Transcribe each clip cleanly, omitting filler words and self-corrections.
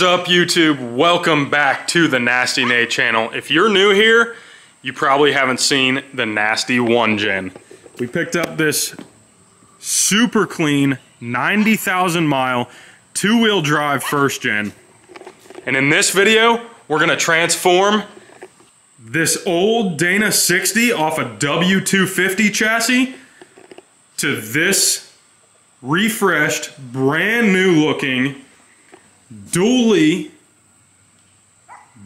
What is up, YouTube? Welcome back to the Nasty Nate channel. If you're new here, you probably haven't seen the Nasty 1 Gen. We picked up this super clean 90,000 mile 2-wheel drive 1st gen. And in this video, we're gonna transform this old Dana 60 off a W250 chassis to this refreshed, brand new looking dually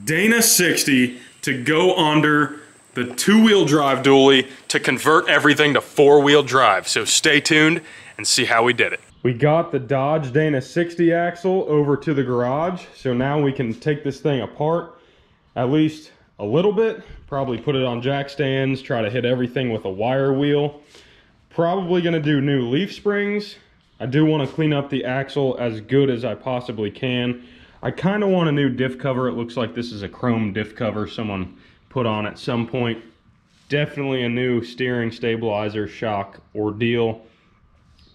Dana 60 to go under the 2-wheel drive dually to convert everything to 4-wheel drive. So stay tuned and see how we did it. We got the Dodge Dana 60 axle over to the garage, so now we can take this thing apart at least a little bit, probably put it on jack stands, try to hit everything with a wire wheel. Probably gonna do new leaf springs. I do want to clean up the axle as good as I possibly can. I kind of want a new diff cover. It looks like this is a chrome diff cover someone put on at some point. Definitely a new steering stabilizer shock ordeal.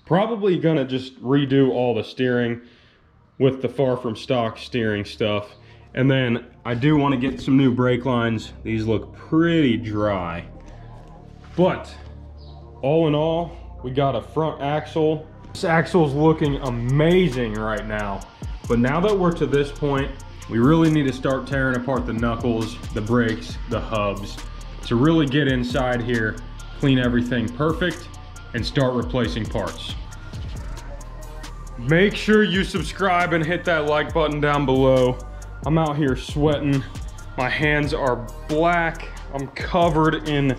Probably gonna just redo all the steering with the far from stock steering stuff. And then I do want to get some new brake lines. These look pretty dry. But all in all, we got a front axle. This axle's looking amazing right now. But now that we're to this point, we really need to start tearing apart the knuckles, the brakes, the hubs, to really get inside here, clean everything perfect, and start replacing parts. Make sure you subscribe and hit that like button down below. I'm out here sweating. My hands are black. I'm covered in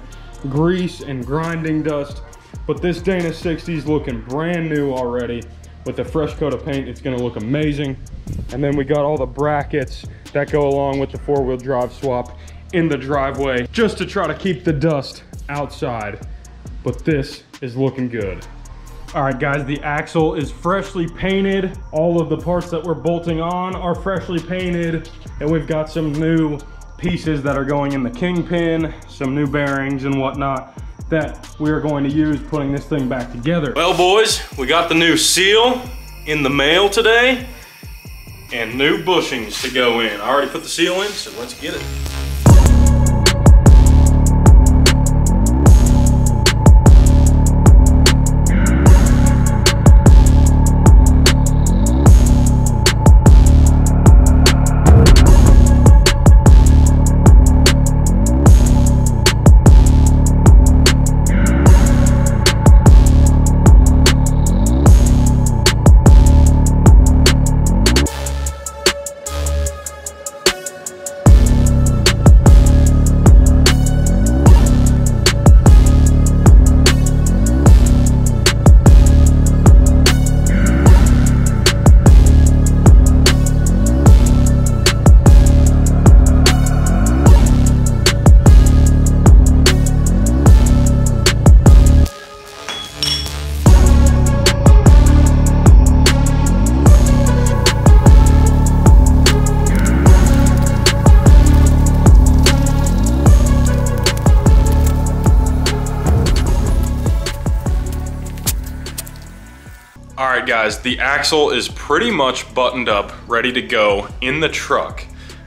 grease and grinding dust. But this Dana 60 is looking brand new already. With a fresh coat of paint, it's gonna look amazing. And then we got all the brackets that go along with the 4-wheel drive swap in the driveway, just to try to keep the dust outside. But this is looking good. All right, guys, the axle is freshly painted. All of the parts that we're bolting on are freshly painted. And we've got some new pieces that are going in the kingpin, some new bearings and whatnot that we are going to use putting this thing back together. Well, boys, we got the new seal in the mail today and new bushings to go in. I already put the seal in, so let's get it. Alright guys, the axle is pretty much buttoned up, ready to go in the truck.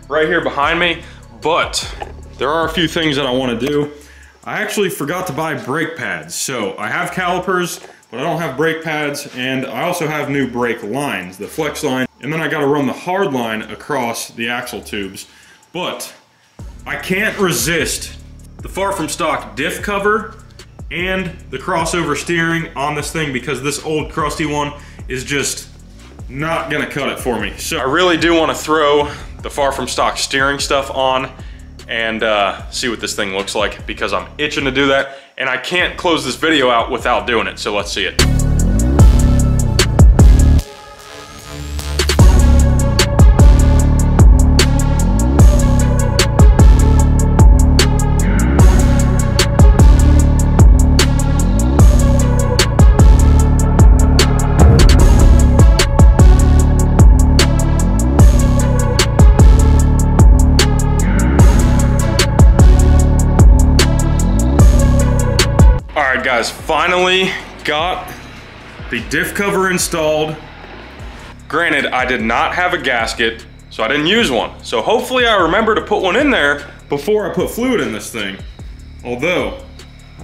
Right here behind me, but there are a few things that I want to do. I actually forgot to buy brake pads. So I have calipers, but I don't have brake pads, and I also have new brake lines, the flex line, and then I gotta run the hard line across the axle tubes. But I can't resist the far from stock diff cover and the crossover steering on this thing, because this old crusty one is just not gonna cut it for me. So I really do want to throw the far from stock steering stuff on and see what this thing looks like, because I'm itching to do that, and I can't close this video out without doing it, so let's see it. Guys, finally got the diff cover installed. Granted, I did not have a gasket, so I didn't use one. So hopefully I remember to put one in there before I put fluid in this thing. Although,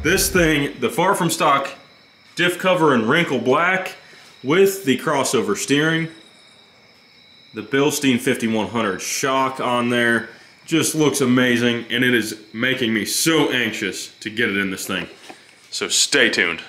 this thing, the far from stock diff cover in wrinkle black with the crossover steering, the Bilstein 5100 shock on there, just looks amazing, and it is making me so anxious to get it in this thing. So stay tuned.